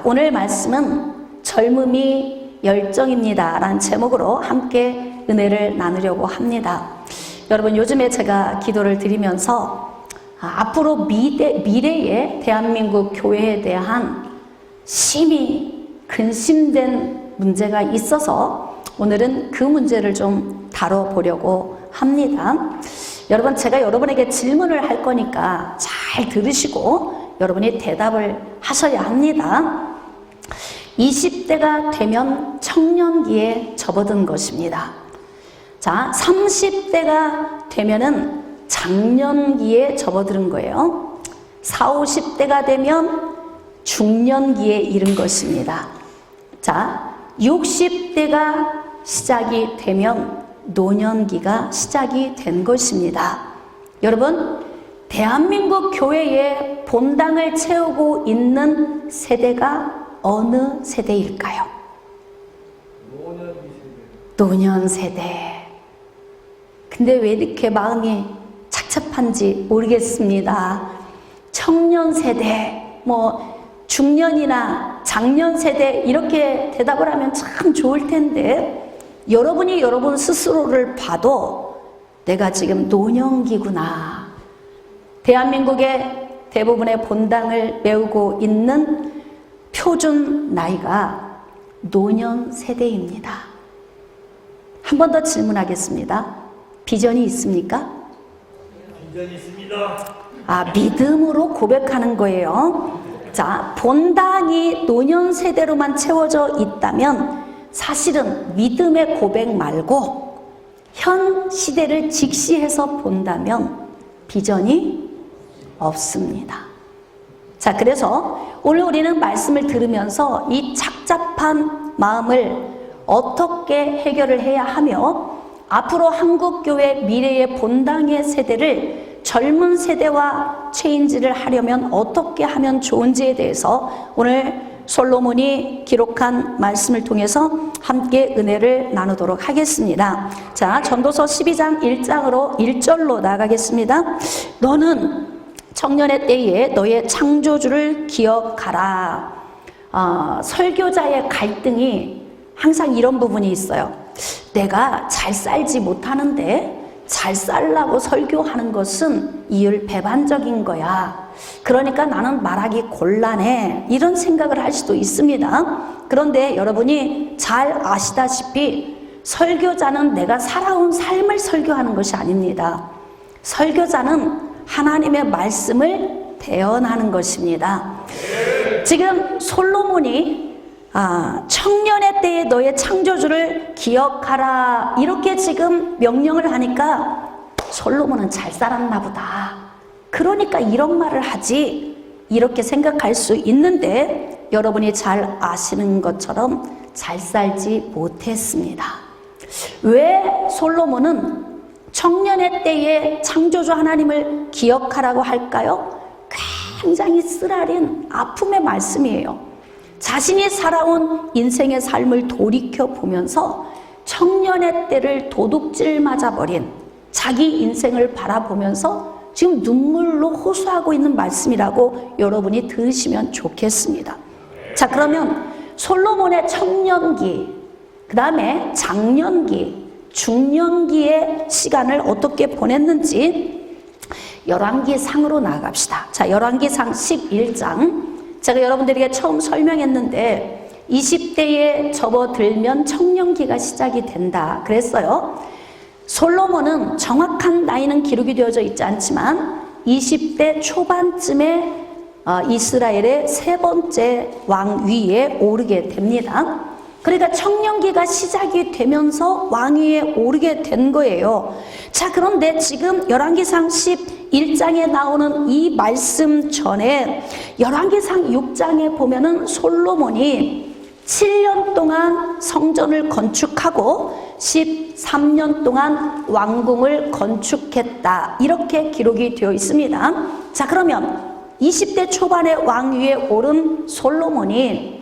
오늘 말씀은 젊음이 열정입니다 라는 제목으로 함께 은혜를 나누려고 합니다. 여러분, 요즘에 제가 기도를 드리면서 앞으로 미래의 대한민국 교회에 대한 심히 근심된 문제가 있어서 오늘은 그 문제를 좀 다뤄보려고 합니다. 여러분, 제가 여러분에게 질문을 할 거니까 잘 들으시고 여러분이 대답을 하셔야 합니다. 20대가 되면 청년기에 접어든 것입니다. 자, 30대가 되면은 장년기에 접어드는 거예요. 40, 50대가 되면 중년기에 이른 것입니다. 자, 60대가 시작이 되면 노년기가 시작이 된 것입니다. 여러분, 대한민국 교회에 본당을 채우고 있는 세대가 어느 세대일까요? 노년 세대. 근데 왜 이렇게 마음이 착잡한지 모르겠습니다. 청년 세대, 중년이나 장년 세대 이렇게 대답을 하면 참 좋을 텐데, 여러분이 여러분 스스로를 봐도 내가 지금 노년기구나. 대한민국의 대부분의 본당을 메우고 있는 표준 나이가 노년 세대입니다. 한 번 더 질문하겠습니다. 비전이 있습니까? 비전이 있습니다. 믿음으로 고백하는 거예요. 자, 본당이 노년 세대로만 채워져 있다면 사실은 믿음의 고백 말고 현 시대를 직시해서 본다면 비전이 없습니다. 자, 그래서 오늘 우리는 말씀을 들으면서 이 착잡한 마음을 어떻게 해결을 해야 하며 앞으로 한국교회 미래의 본당의 세대를 젊은 세대와 체인지를 하려면 어떻게 하면 좋은지에 대해서 오늘 솔로몬이 기록한 말씀을 통해서 함께 은혜를 나누도록 하겠습니다. 자, 전도서 12장 1절로 나가겠습니다. 너는 청년의 때에 너의 창조주를 기억하라. 설교자의 갈등이 항상 이런 부분이 있어요. 내가 잘 살지 못하는데 잘 살라고 설교하는 것은 이율배반적인 거야. 그러니까 나는 말하기 곤란해. 이런 생각을 할 수도 있습니다. 그런데 여러분이 잘 아시다시피 설교자는 내가 살아온 삶을 설교하는 것이 아닙니다. 설교자는 하나님의 말씀을 대언하는 것입니다. 지금 솔로몬이 청년의 때에 너의 창조주를 기억하라 이렇게 지금 명령을 하니까 솔로몬은 잘 살았나 보다. 그러니까 이런 말을 하지 이렇게 생각할 수 있는데 여러분이 잘 아시는 것처럼 잘 살지 못했습니다. 왜 솔로몬은 청년의 때에 창조주 하나님을 기억하라고 할까요? 굉장히 쓰라린 아픔의 말씀이에요. 자신이 살아온 인생의 삶을 돌이켜보면서 청년의 때를 도둑질 맞아버린 자기 인생을 바라보면서 지금 눈물로 호소하고 있는 말씀이라고 여러분이 들으시면 좋겠습니다. 자, 그러면 솔로몬의 청년기, 그 다음에 장년기, 중년기의 시간을 어떻게 보냈는지 열왕기상으로 나아갑시다. 자, 열왕기상 11장. 제가 여러분들에게 처음 설명했는데 20대에 접어들면 청년기가 시작이 된다 그랬어요. 솔로몬은 정확한 나이는 기록이 되어져 있지 않지만 20대 초반쯤에 이스라엘의 세 번째 왕위에 오르게 됩니다. 그러니까 청년기가 시작이 되면서 왕위에 오르게 된 거예요. 자, 그런데 지금 열왕기상 11장에 나오는 이 말씀 전에 열왕기상 6장에 보면은 솔로몬이 7년 동안 성전을 건축하고 13년 동안 왕궁을 건축했다. 이렇게 기록이 되어 있습니다. 자, 그러면 20대 초반에 왕위에 오른 솔로몬이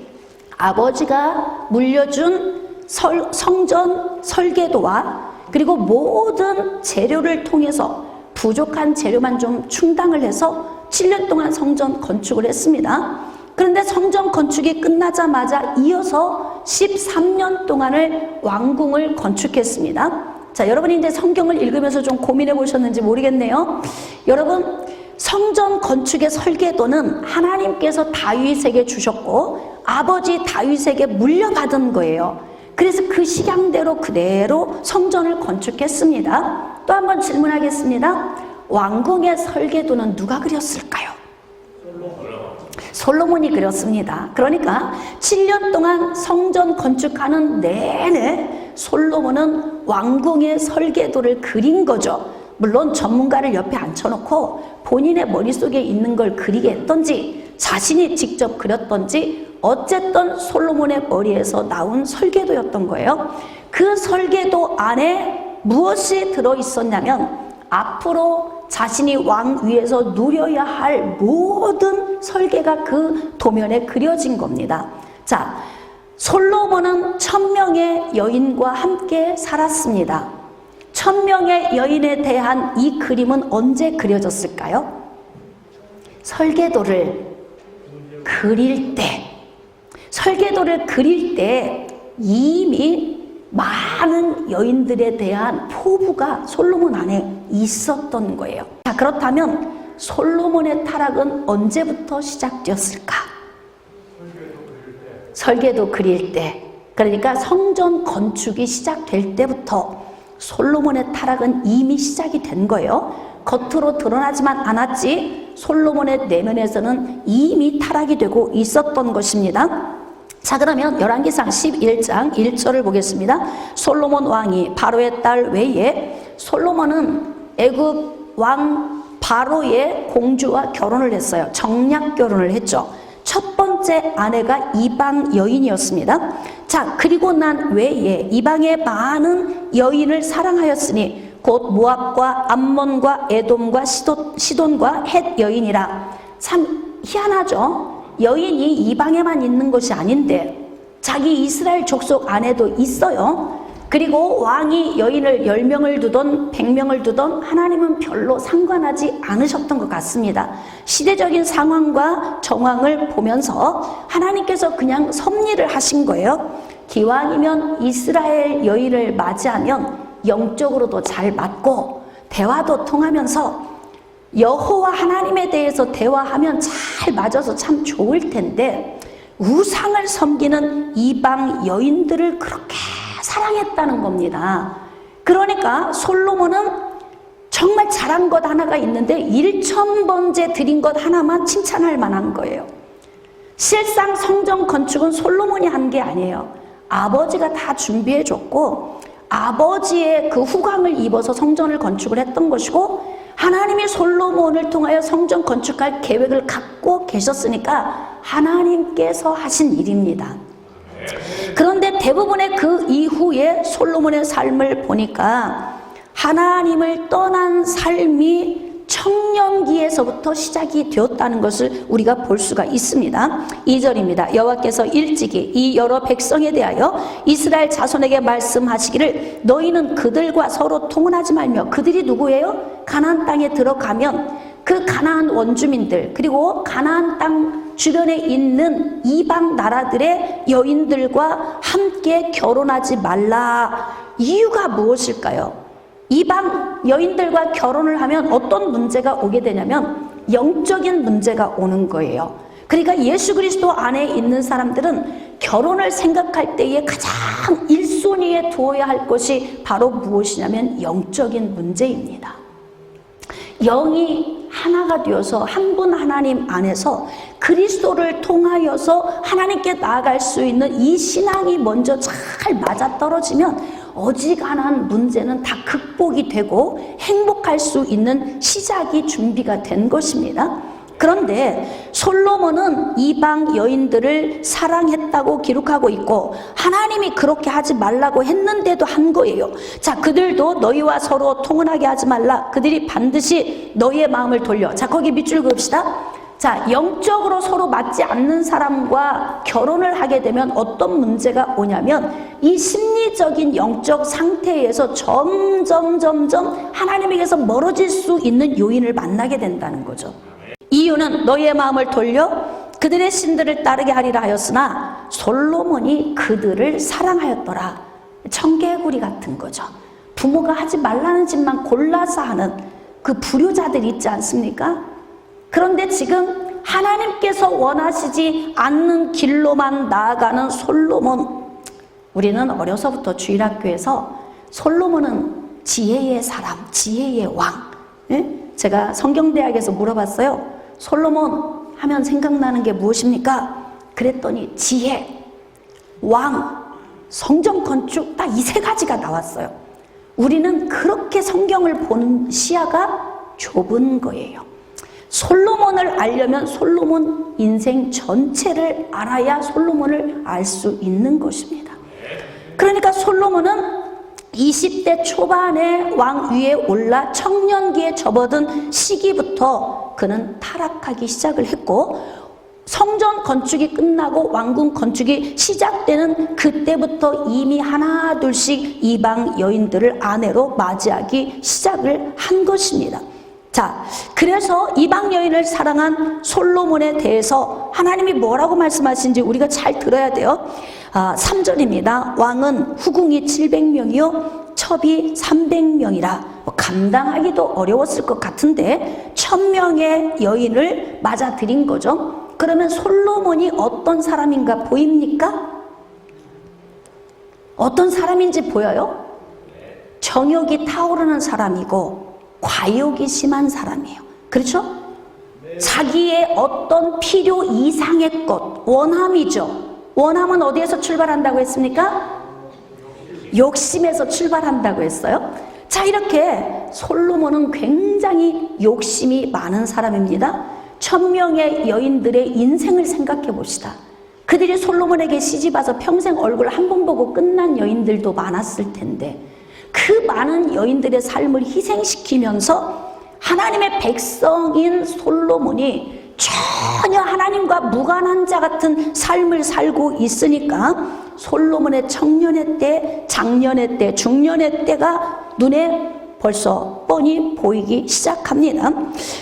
아버지가 물려준 성전 설계도와 그리고 모든 재료를 통해서 부족한 재료만 좀 충당을 해서 7년 동안 성전 건축을 했습니다. 그런데 성전 건축이 끝나자마자 이어서 13년 동안을 왕궁을 건축했습니다. 자, 여러분이 이제 성경을 읽으면서 좀 고민해 보셨는지 모르겠네요. 여러분, 성전 건축의 설계도는 하나님께서 다윗에게 주셨고 아버지 다윗에게 물려받은 거예요. 그래서 그 식양대로 그대로 성전을 건축했습니다. 또 한번 질문하겠습니다. 왕궁의 설계도는 누가 그렸을까요? 솔로몬이 그렸습니다. 그러니까 7년 동안 성전 건축하는 내내 솔로몬은 왕궁의 설계도를 그린 거죠. 물론 전문가를 옆에 앉혀놓고 본인의 머릿속에 있는 걸 그리게 했던지 자신이 직접 그렸던지 어쨌든 솔로몬의 머리에서 나온 설계도였던 거예요. 그 설계도 안에 무엇이 들어있었냐면 앞으로 자신이 왕 위에서 누려야 할 모든 설계가 그 도면에 그려진 겁니다. 자, 솔로몬은 1000명의 여인과 함께 살았습니다. 1000명의 여인에 대한 이 그림은 언제 그려졌을까요? 설계도를 그릴 때 이미 많은 여인들에 대한 포부가 솔로몬 안에 있었던 거예요. 자, 그렇다면 솔로몬의 타락은 언제부터 시작되었을까? 설계도 그릴 때, 그러니까 성전 건축이 시작될 때부터 솔로몬의 타락은 이미 시작이 된 거예요. 겉으로 드러나지만 않았지 솔로몬의 내면에서는 이미 타락이 되고 있었던 것입니다. 자, 그러면 열왕기상 11장 1절을 보겠습니다. 솔로몬 왕이 바로의 딸 외에 솔로몬은 애굽 왕 바로의 공주와 결혼을 했어요. 정략 결혼을 했죠. 첫 번째 아내가 이방 여인이었습니다. 자, 그리고 난 외에 이방의 많은 여인을 사랑하였으니 곧 모압과 암몬과 에돔과 시돈과 헷 여인이라. 참 희한하죠. 여인이 이방에만 있는 것이 아닌데 자기 이스라엘 족속 안에도 있어요. 그리고 왕이 여인을 10명을 두던 100명을 두던 하나님은 별로 상관하지 않으셨던 것 같습니다. 시대적인 상황과 정황을 보면서 하나님께서 그냥 섭리를 하신 거예요. 기왕이면 이스라엘 여인을 맞이하면 영적으로도 잘 맞고 대화도 통하면서 여호와 하나님에 대해서 대화하면 잘 맞아서 참 좋을 텐데 우상을 섬기는 이방 여인들을 그렇게 사랑했다는 겁니다. 그러니까 솔로몬은 정말 잘한 것 하나가 있는데 1000번째 드린 것 하나만 칭찬할 만한 거예요. 실상 성전 건축은 솔로몬이 한 게 아니에요. 아버지가 다 준비해 줬고 아버지의 그 후광을 입어서 성전을 건축을 했던 것이고 하나님이 솔로몬을 통하여 성전 건축할 계획을 갖고 계셨으니까 하나님께서 하신 일입니다. 그런데 대부분의 그 이후에 솔로몬의 삶을 보니까 하나님을 떠난 삶이 청년기에서부터 시작이 되었다는 것을 우리가 볼 수가 있습니다. 2절입니다. 여호와께서 일찍이 이 여러 백성에 대하여 이스라엘 자손에게 말씀하시기를 너희는 그들과 서로 통혼하지 말며. 그들이 누구예요? 가나안 땅에 들어가면 그 가나안 원주민들 그리고 가나안 땅 주변에 있는 이방 나라들의 여인들과 함께 결혼하지 말라. 이유가 무엇일까요? 이방 여인들과 결혼을 하면 어떤 문제가 오게 되냐면 영적인 문제가 오는 거예요. 그러니까 예수 그리스도 안에 있는 사람들은 결혼을 생각할 때에 가장 1순위에 두어야 할 것이 바로 무엇이냐면 영적인 문제입니다. 영이 하나가 되어서 한 분 하나님 안에서 그리스도를 통하여서 하나님께 나아갈 수 있는 이 신앙이 먼저 잘 맞아떨어지면 어지간한 문제는 다 극복이 되고 행복할 수 있는 시작이 준비가 된 것입니다. 그런데 솔로몬은 이방 여인들을 사랑했다고 기록하고 있고 하나님이 그렇게 하지 말라고 했는데도 한 거예요. 자, 그들도 너희와 서로 통혼하게 하지 말라. 그들이 반드시 너희의 마음을 돌려. 자, 거기 밑줄 그읍시다. 자, 영적으로 서로 맞지 않는 사람과 결혼을 하게 되면 어떤 문제가 오냐면 이 심리적인 영적 상태에서 점점 하나님에게서 멀어질 수 있는 요인을 만나게 된다는 거죠. 이유는 너희의 마음을 돌려 그들의 신들을 따르게 하리라 하였으나 솔로몬이 그들을 사랑하였더라. 청개구리 같은 거죠. 부모가 하지 말라는 짓만 골라서 하는 그 불효자들 있지 않습니까? 그런데 지금 하나님께서 원하시지 않는 길로만 나아가는 솔로몬. 우리는 어려서부터 주일학교에서 솔로몬은 지혜의 사람, 지혜의 왕. 예? 제가 성경대학에서 물어봤어요. 솔로몬 하면 생각나는 게 무엇입니까? 그랬더니 지혜, 왕, 성전 건축 딱 이 세 가지가 나왔어요. 우리는 그렇게 성경을 보는 시야가 좁은 거예요. 솔로몬을 알려면 솔로몬 인생 전체를 알아야 솔로몬을 알 수 있는 것입니다. 그러니까 솔로몬은 20대 초반에 왕 위에 올라 청년기에 접어든 시기부터 그는 타락하기 시작을 했고, 성전 건축이 끝나고 왕궁 건축이 시작되는 그때부터 이미 하나 둘씩 이방 여인들을 아내로 맞이하기 시작을 한 것입니다. 자, 그래서 이방 여인을 사랑한 솔로몬에 대해서 하나님이 뭐라고 말씀하신지 우리가 잘 들어야 돼요. 3절입니다. 왕은 후궁이 700명이요 첩이 300명이라. 감당하기도 어려웠을 것 같은데 1000명의 여인을 맞아들인 거죠. 그러면 솔로몬이 어떤 사람인가 보입니까? 어떤 사람인지 보여요? 정욕이 타오르는 사람이고 과욕이 심한 사람이에요. 그렇죠? 자기의 어떤 필요 이상의 것, 원함이죠. 원함은 어디에서 출발한다고 했습니까? 욕심에서 출발한다고 했어요. 자, 이렇게 솔로몬은 굉장히 욕심이 많은 사람입니다. 1000명의 여인들의 인생을 생각해 봅시다. 그들이 솔로몬에게 시집와서 평생 얼굴 한 번 보고 끝난 여인들도 많았을 텐데 그 많은 여인들의 삶을 희생시키면서 하나님의 백성인 솔로몬이 전혀 하나님과 무관한 자 같은 삶을 살고 있으니까 솔로몬의 청년의 때, 장년의 때, 중년의 때가 눈에 벌써 뻔히 보이기 시작합니다.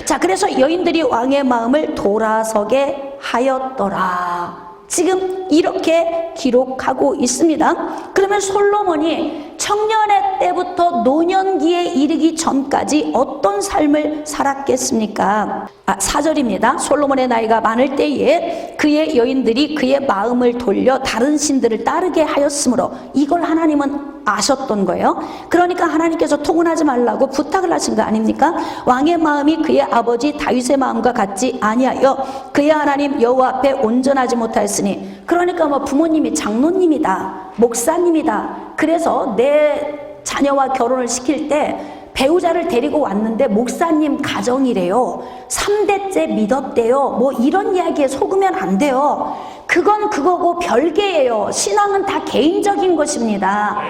자, 그래서 여인들이 왕의 마음을 돌아서게 하였더라. 지금 이렇게 기록하고 있습니다. 그러면 솔로몬이 청년의 때부터 노년기에 이르기 전까지 어떤 삶을 살았겠습니까? 4절입니다. 솔로몬의 나이가 많을 때에 그의 여인들이 그의 마음을 돌려 다른 신들을 따르게 하였으므로, 이걸 하나님은 아셨던 거예요. 그러니까 하나님께서 통혼하지 말라고 부탁을 하신 거 아닙니까? 왕의 마음이 그의 아버지 다윗의 마음과 같지 아니하여 그의 하나님 여호와 앞에 온전하지 못하였으니, 그러니까 부모님이 장로님이다, 목사님이다. 그래서 내 자녀와 결혼을 시킬 때 배우자를 데리고 왔는데 목사님 가정이래요. 3대째 믿었대요. 이런 이야기에 속으면 안 돼요. 그건 그거고 별개예요. 신앙은 다 개인적인 것입니다.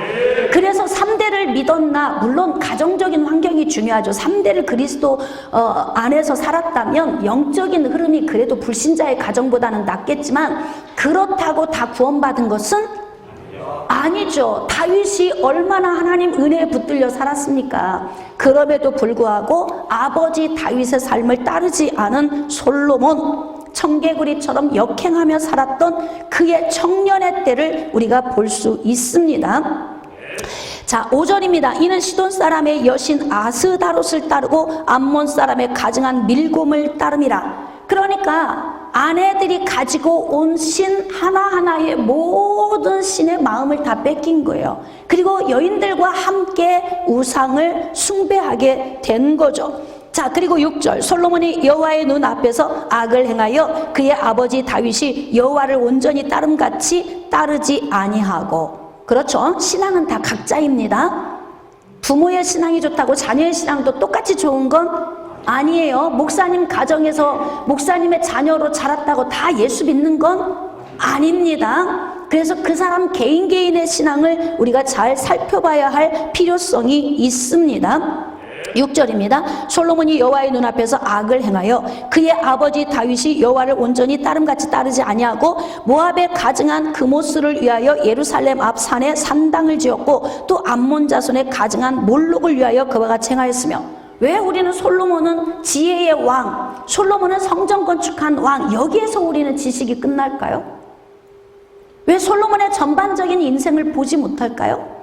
그래서 3대를 믿었나, 물론 가정적인 환경이 중요하죠. 3대를 그리스도 안에서 살았다면 영적인 흐름이 그래도 불신자의 가정보다는 낫겠지만, 그렇다고 다 구원받은 것은 아니죠. 다윗이 얼마나 하나님 은혜에 붙들려 살았습니까? 그럼에도 불구하고 아버지 다윗의 삶을 따르지 않은 솔로몬, 청개구리처럼 역행하며 살았던 그의 청년의 때를 우리가 볼 수 있습니다. 자, 5절입니다. 이는 시돈 사람의 여신 아스다롯을 따르고 암몬 사람의 가증한 밀곰을 따름이라. 그러니까 아내들이 가지고 온 신 하나하나의 모든 신의 마음을 다 뺏긴 거예요. 그리고 여인들과 함께 우상을 숭배하게 된 거죠. 자, 그리고 6절, 솔로몬이 여호와의 눈 앞에서 악을 행하여 그의 아버지 다윗이 여호와를 온전히 따름같이 따르지 아니하고. 그렇죠, 신앙은 다 각자입니다. 부모의 신앙이 좋다고 자녀의 신앙도 똑같이 좋은 건 아니에요. 목사님 가정에서 목사님의 자녀로 자랐다고 다 예수 믿는 건 아닙니다. 그래서 그 사람 개인의 신앙을 우리가 잘 살펴봐야 할 필요성이 있습니다. 6절입니다. 솔로몬이 여호와의 눈앞에서 악을 행하여 그의 아버지 다윗이 여호와를 온전히 따름같이 따르지 아니하고 모압에 가증한 그모스를 위하여 예루살렘 앞 산에 산당을 지었고 또 암몬 자손의 가증한 몰록을 위하여 그와 같이 행하였으며. 왜 우리는 솔로몬은 지혜의 왕, 솔로몬은 성전 건축한 왕, 여기에서 우리는 지식이 끝날까요? 왜 솔로몬의 전반적인 인생을 보지 못할까요?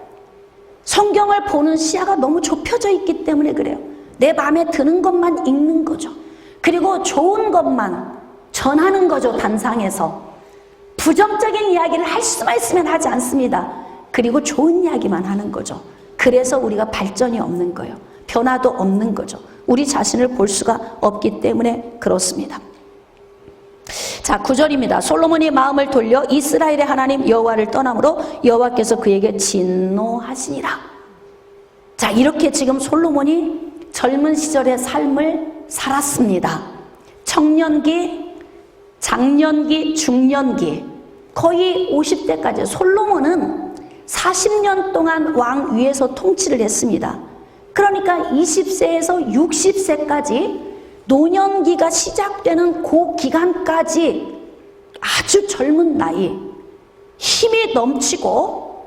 성경을 보는 시야가 너무 좁혀져 있기 때문에 그래요. 내 마음에 드는 것만 읽는 거죠. 그리고 좋은 것만 전하는 거죠. 단상에서 부정적인 이야기를 할 수만 있으면 하지 않습니다. 그리고 좋은 이야기만 하는 거죠. 그래서 우리가 발전이 없는 거예요. 변화도 없는 거죠. 우리 자신을 볼 수가 없기 때문에 그렇습니다. 자, 9절입니다. 솔로몬이 마음을 돌려 이스라엘의 하나님 여호와를 떠남으로 여호와께서 그에게 진노하시니라. 자, 이렇게 지금 솔로몬이 젊은 시절의 삶을 살았습니다. 청년기, 장년기, 중년기, 거의 50대까지 솔로몬은 40년 동안 왕 위에서 통치를 했습니다. 그러니까 20세에서 60세까지 노년기가 시작되는 그 기간까지 아주 젊은 나이, 힘이 넘치고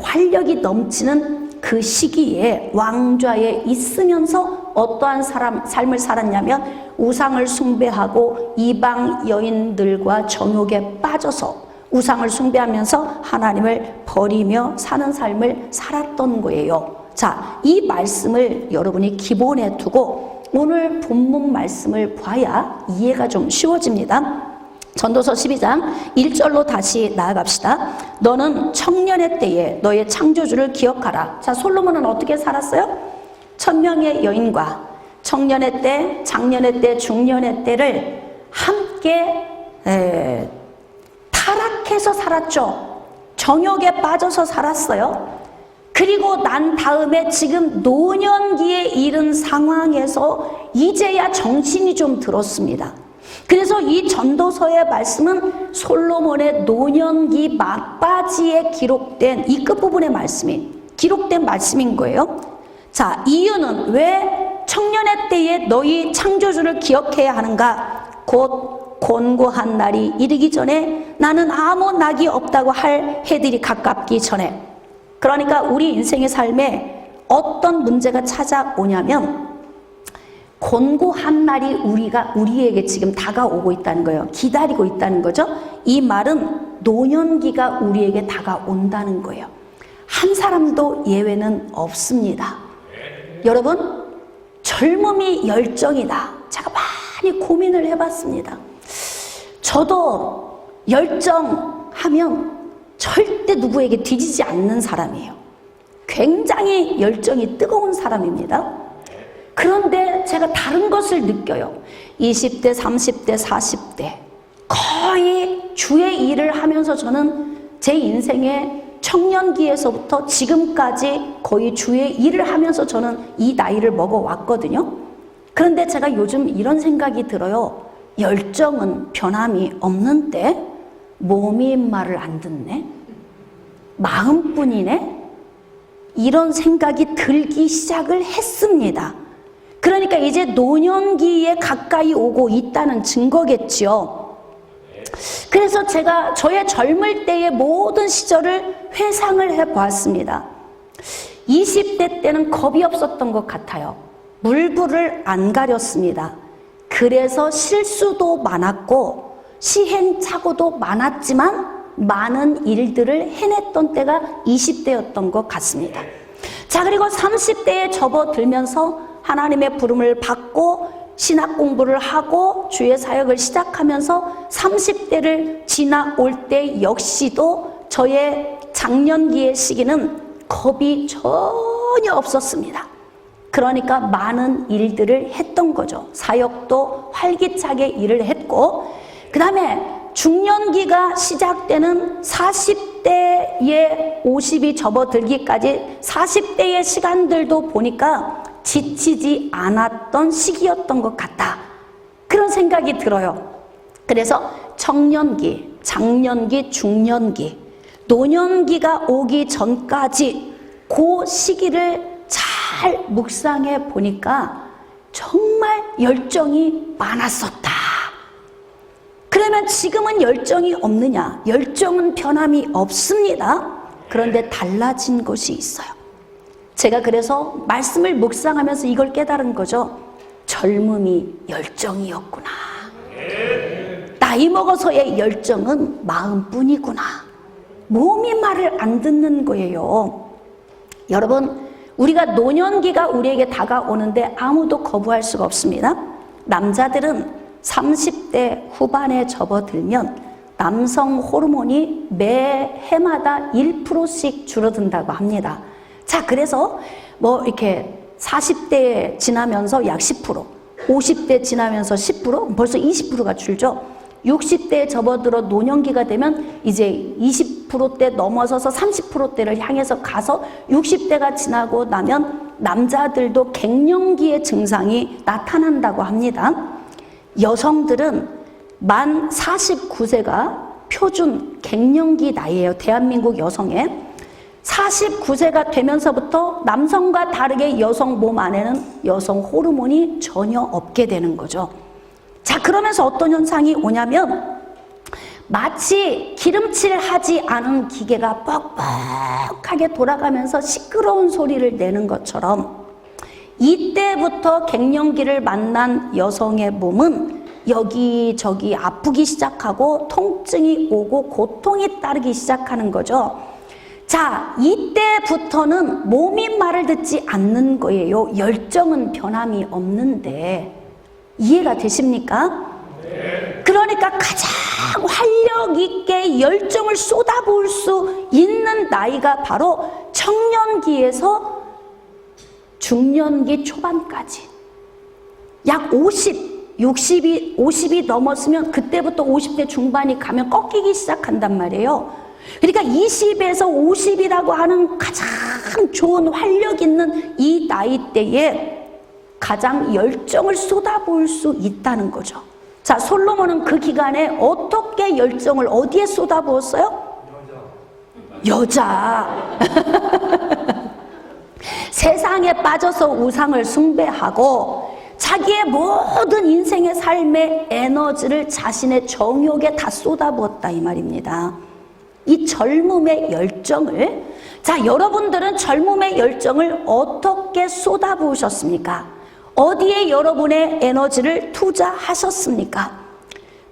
활력이 넘치는 그 시기에 왕좌에 있으면서 어떠한 삶을 살았냐면 우상을 숭배하고 이방 여인들과 정욕에 빠져서 우상을 숭배하면서 하나님을 버리며 사는 삶을 살았던 거예요. 자, 이 말씀을 여러분이 기본에 두고 오늘 본문 말씀을 봐야 이해가 좀 쉬워집니다. 전도서 12장 1절로 다시 나아갑시다. 너는 청년의 때에 너의 창조주를 기억하라. 자, 솔로몬은 어떻게 살았어요? 1000명의 여인과 청년의 때, 장년의 때, 중년의 때를 함께 타락해서 살았죠. 정욕에 빠져서 살았어요. 그리고 난 다음에 지금 노년기에 이른 상황에서 이제야 정신이 좀 들었습니다. 그래서 이 전도서의 말씀은 솔로몬의 노년기 막바지에 기록된 이 끝부분의 말씀이 기록된 말씀인 거예요. 자, 이유는 왜 청년의 때에 너희 창조주를 기억해야 하는가? 곧 곤고한 날이 이르기 전에 나는 아무 낙이 없다고 할 해들이 가깝기 전에. 그러니까 우리 인생의 삶에 어떤 문제가 찾아오냐면 곤고한 날이 우리에게 지금 다가오고 있다는 거예요. 기다리고 있다는 거죠. 이 말은 노년기가 우리에게 다가온다는 거예요. 한 사람도 예외는 없습니다. 여러분, 젊음이 열정이다. 제가 많이 고민을 해봤습니다. 저도 열정하면 절대 누구에게 뒤지지 않는 사람이에요. 굉장히 열정이 뜨거운 사람입니다. 그런데 제가 다른 것을 느껴요. 20대, 30대, 40대 거의 주의 일을 하면서 저는 제 인생의 청년기에서부터 지금까지 거의 주의 일을 하면서 저는 이 나이를 먹어왔거든요. 그런데 제가 요즘 이런 생각이 들어요. 열정은 변함이 없는데 몸이 말을 안 듣네? 마음뿐이네? 이런 생각이 들기 시작을 했습니다. 그러니까 이제 노년기에 가까이 오고 있다는 증거겠지요. 그래서 제가 저의 젊을 때의 모든 시절을 회상을 해보았습니다. 20대 때는 겁이 없었던 것 같아요. 물불을 안 가렸습니다. 그래서 실수도 많았고 시행착오도 많았지만 많은 일들을 해냈던 때가 20대였던 것 같습니다. 자, 그리고 30대에 접어들면서 하나님의 부름을 받고 신학 공부를 하고 주의 사역을 시작하면서 30대를 지나올 때 역시도 저의 장년기의 시기는 겁이 전혀 없었습니다. 그러니까 많은 일들을 했던 거죠. 사역도 활기차게 일을 했고, 그 다음에 중년기가 시작되는 40대에 50이 접어들기까지 40대의 시간들도 보니까 지치지 않았던 시기였던 것 같다. 그런 생각이 들어요. 그래서 청년기, 장년기, 중년기, 노년기가 오기 전까지 그 시기를 잘 묵상해 보니까 정말 열정이 많았었다. 그러면 지금은 열정이 없느냐? 열정은 변함이 없습니다. 그런데 달라진 것이 있어요. 제가 그래서 말씀을 묵상하면서 이걸 깨달은 거죠. 젊음이 열정이었구나. 나이 먹어서의 열정은 마음뿐이구나. 몸이 말을 안 듣는 거예요. 여러분, 우리가 노년기가 우리에게 다가오는데 아무도 거부할 수가 없습니다. 남자들은 30대 후반에 접어들면 남성 호르몬이 매 해마다 1%씩 줄어든다고 합니다. 자, 그래서 뭐 이렇게 40대 지나면서 약 10%, 50대 지나면서 10%, 벌써 20%가 줄죠. 60대에 접어들어 노년기가 되면 이제 20%대 넘어서서 30%대를 향해서 가서 60대가 지나고 나면 남자들도 갱년기의 증상이 나타난다고 합니다. 여성들은 만 49세가 표준 갱년기 나이예요. 대한민국 여성의 49세가 되면서부터 남성과 다르게 여성 몸 안에는 여성 호르몬이 전혀 없게 되는 거죠. 자, 그러면서 어떤 현상이 오냐면 마치 기름칠하지 않은 기계가 뻑뻑하게 돌아가면서 시끄러운 소리를 내는 것처럼 이때부터 갱년기를 만난 여성의 몸은 여기저기 아프기 시작하고 통증이 오고 고통이 따르기 시작하는 거죠. 자, 이때부터는 몸이 말을 듣지 않는 거예요. 열정은 변함이 없는데 이해가 되십니까? 네. 그러니까 가장 활력 있게 열정을 쏟아부을 수 있는 나이가 바로 청년기에서 중년기 초반까지 약 50이 넘었으면 그때부터 50대 중반이 가면 꺾이기 시작한단 말이에요. 그러니까 20에서 50이라고 하는 가장 좋은 활력 있는 이 나이대에 가장 열정을 쏟아부을 수 있다는 거죠. 자, 솔로몬은 그 기간에 어떻게 열정을 어디에 쏟아부었어요? 여자. 세상에 빠져서 우상을 숭배하고 자기의 모든 인생의 삶의 에너지를 자신의 정욕에 다 쏟아부었다 이 말입니다. 이 젊음의 열정을, 자, 여러분들은 젊음의 열정을 어떻게 쏟아부으셨습니까? 어디에 여러분의 에너지를 투자하셨습니까?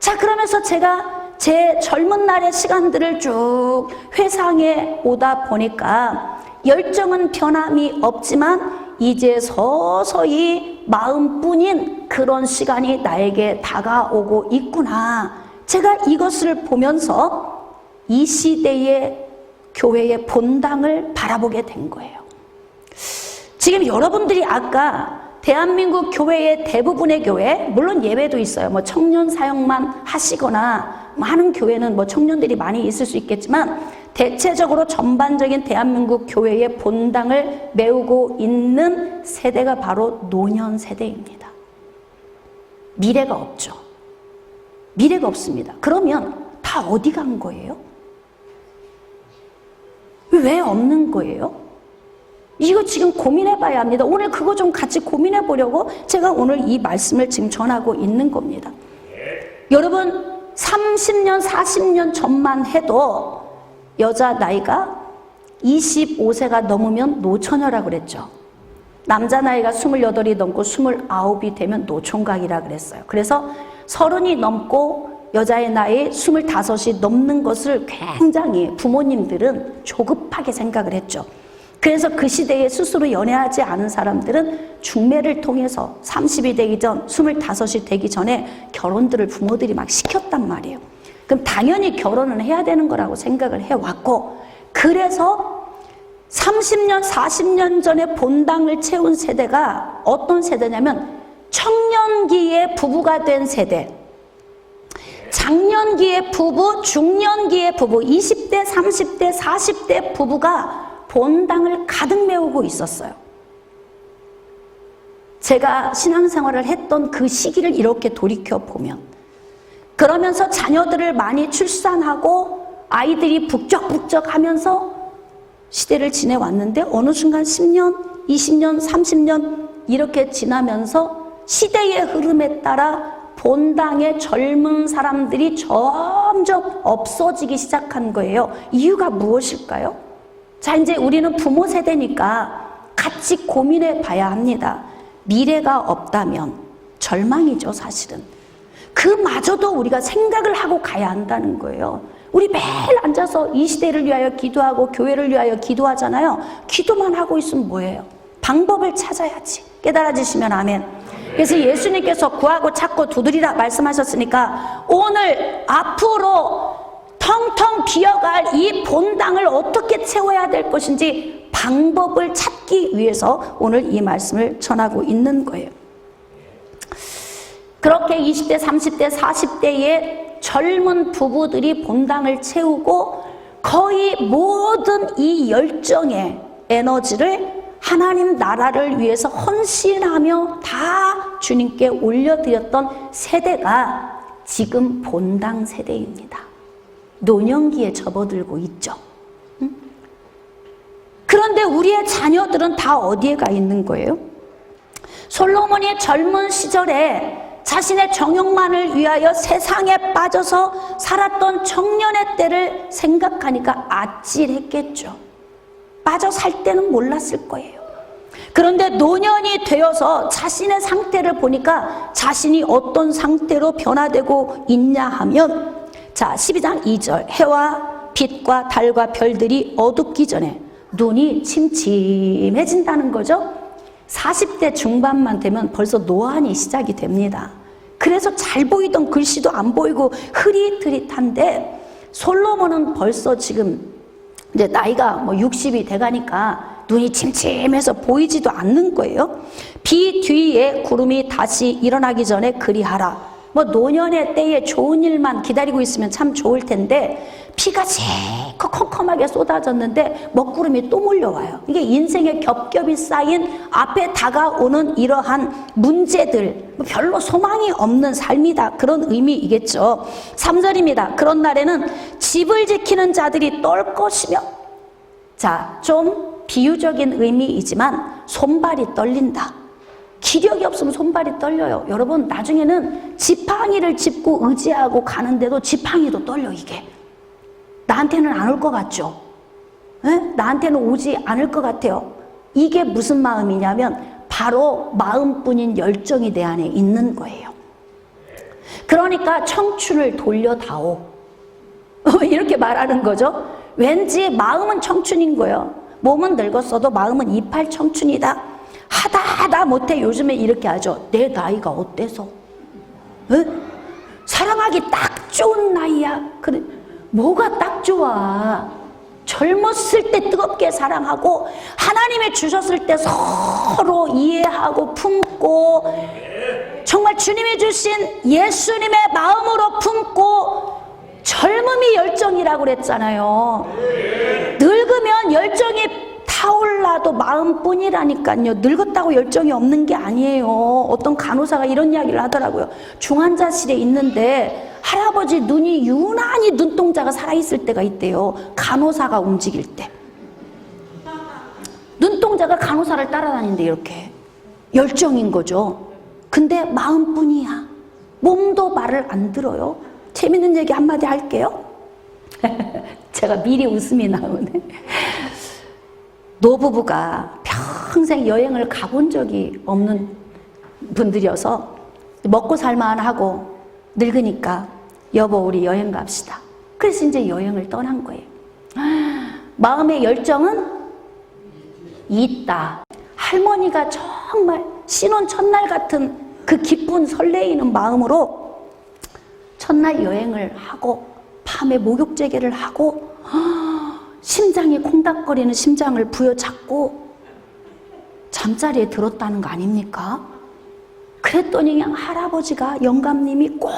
자, 그러면서 제가 제 젊은 날의 시간들을 쭉 회상해 오다 보니까 열정은 변함이 없지만 이제 서서히 마음뿐인 그런 시간이 나에게 다가오고 있구나. 제가 이것을 보면서 이 시대의 교회의 본당을 바라보게 된 거예요. 지금 여러분들이 아까 대한민국 교회의 대부분의 교회, 물론 예외도 있어요. 뭐 청년 사역만 하시거나 하는 교회는 뭐 청년들이 많이 있을 수 있겠지만 대체적으로 전반적인 대한민국 교회의 본당을 메우고 있는 세대가 바로 노년 세대입니다. 미래가 없죠. 미래가 없습니다. 그러면 다 어디 간 거예요? 왜 없는 거예요? 이거 지금 고민해 봐야 합니다. 오늘 그거 좀 같이 고민해 보려고 제가 오늘 이 말씀을 지금 전하고 있는 겁니다. 여러분, 30년, 40년 전만 해도 여자 나이가 25세가 넘으면 노처녀라고 그랬죠. 남자 나이가 28이 넘고 29이 되면 노총각이라 그랬어요. 그래서 30이 넘고 여자의 나이 25이 넘는 것을 굉장히 부모님들은 조급하게 생각을 했죠. 그래서 그 시대에 스스로 연애하지 않은 사람들은 중매를 통해서 30이 되기 전, 25이 되기 전에 결혼들을 부모들이 막 시켰단 말이에요. 그럼 당연히 결혼은 해야 되는 거라고 생각을 해왔고, 그래서 30년, 40년 전에 본당을 채운 세대가 어떤 세대냐면 청년기에 부부가 된 세대, 장년기의 부부, 중년기의 부부, 20대, 30대, 40대 부부가 본당을 가득 메우고 있었어요. 제가 신앙생활을 했던 그 시기를 이렇게 돌이켜보면, 그러면서 자녀들을 많이 출산하고 아이들이 북적북적 하면서 시대를 지내왔는데 어느 순간 10년, 20년, 30년 이렇게 지나면서 시대의 흐름에 따라 본당의 젊은 사람들이 점점 없어지기 시작한 거예요. 이유가 무엇일까요? 자, 이제 우리는 부모 세대니까 같이 고민해 봐야 합니다. 미래가 없다면 절망이죠, 사실은. 그마저도 우리가 생각을 하고 가야 한다는 거예요. 우리 매일 앉아서 이 시대를 위하여 기도하고 교회를 위하여 기도하잖아요. 기도만 하고 있으면 뭐예요? 방법을 찾아야지. 깨달아지시면 아멘. 그래서 예수님께서 구하고 찾고 두드리라 말씀하셨으니까 오늘 앞으로 텅텅 비어갈 이 본당을 어떻게 채워야 될 것인지 방법을 찾기 위해서 오늘 이 말씀을 전하고 있는 거예요. 그렇게 20대, 30대, 40대의 젊은 부부들이 본당을 채우고 거의 모든 이 열정의 에너지를 하나님 나라를 위해서 헌신하며 다 주님께 올려드렸던 세대가 지금 본당 세대입니다. 노년기에 접어들고 있죠. 그런데 우리의 자녀들은 다 어디에 가 있는 거예요? 솔로몬이 젊은 시절에 자신의 정욕만을 위하여 세상에 빠져서 살았던 청년의 때를 생각하니까 아찔했겠죠. 빠져 살 때는 몰랐을 거예요. 그런데 노년이 되어서 자신의 상태를 보니까 자신이 어떤 상태로 변화되고 있냐 하면, 자, 12장 2절, 해와 빛과 달과 별들이 어둡기 전에 눈이 침침해진다는 거죠. 40대 중반만 되면 벌써 노안이 시작이 됩니다. 그래서 잘 보이던 글씨도 안 보이고 흐릿흐릿한데, 솔로몬은 벌써 지금 이제 나이가 60이 돼가니까 눈이 침침해서 보이지도 않는 거예요. 비 뒤에 구름이 다시 일어나기 전에 그리하라. 노년의 때에 좋은 일만 기다리고 있으면 참 좋을 텐데 비가 실컷 컴컴하게 쏟아졌는데 먹구름이 또 몰려와요. 이게 인생의 겹겹이 쌓인 앞에 다가오는 이러한 문제들, 별로 소망이 없는 삶이다, 그런 의미이겠죠. 3절입니다. 그런 날에는 집을 지키는 자들이 떨 것이며, 자, 좀 비유적인 의미이지만 손발이 떨린다. 기력이 없으면 손발이 떨려요. 여러분, 나중에는 지팡이를 짚고 의지하고 가는데도 지팡이도 떨려. 이게 나한테는 안 올 것 같죠? 에? 나한테는 오지 않을 것 같아요. 이게 무슨 마음이냐면 바로 마음뿐인 열정이 내 안에 있는 거예요. 그러니까 청춘을 돌려다오. 이렇게 말하는 거죠. 왠지 마음은 청춘인 거예요. 몸은 늙었어도 마음은 이팔 청춘이다. 하다 못해 요즘에 이렇게 하죠. 내 나이가 어때서? 에? 사랑하기 딱 좋은 나이야. 그래, 뭐가 딱 좋아? 젊었을 때 뜨겁게 사랑하고 하나님이 주셨을 때 서로 이해하고 품고 정말 주님이 주신 예수님의 마음으로 품고, 젊음이 열정이라고 그랬잖아요. 늙으면 열정이 타올라도 마음뿐이라니까요. 늙었다고 열정이 없는 게 아니에요. 어떤 간호사가 이런 이야기를 하더라고요. 중환자실에 있는데 할아버지 눈이 유난히 눈동자가 살아있을 때가 있대요. 간호사가 움직일 때 눈동자가 간호사를 따라다니는데 이렇게 열정인 거죠. 근데 마음뿐이야. 몸도 말을 안 들어요. 재밌는 얘기 한마디 할게요. 제가 미리 웃음이 나오네. 노부부가 평생 여행을 가본 적이 없는 분들이어서 먹고 살만하고 늙으니까 여보 우리 여행 갑시다. 그래서 이제 여행을 떠난 거예요. 마음의 열정은 있다. 할머니가 정말 신혼 첫날 같은 그 기쁜 설레이는 마음으로 첫날 여행을 하고 밤에 목욕제계를 하고 심장이 콩닥거리는 심장을 부여잡고 잠자리에 들었다는 거 아닙니까? 그랬더니 그냥 할아버지가 영감님이 꼭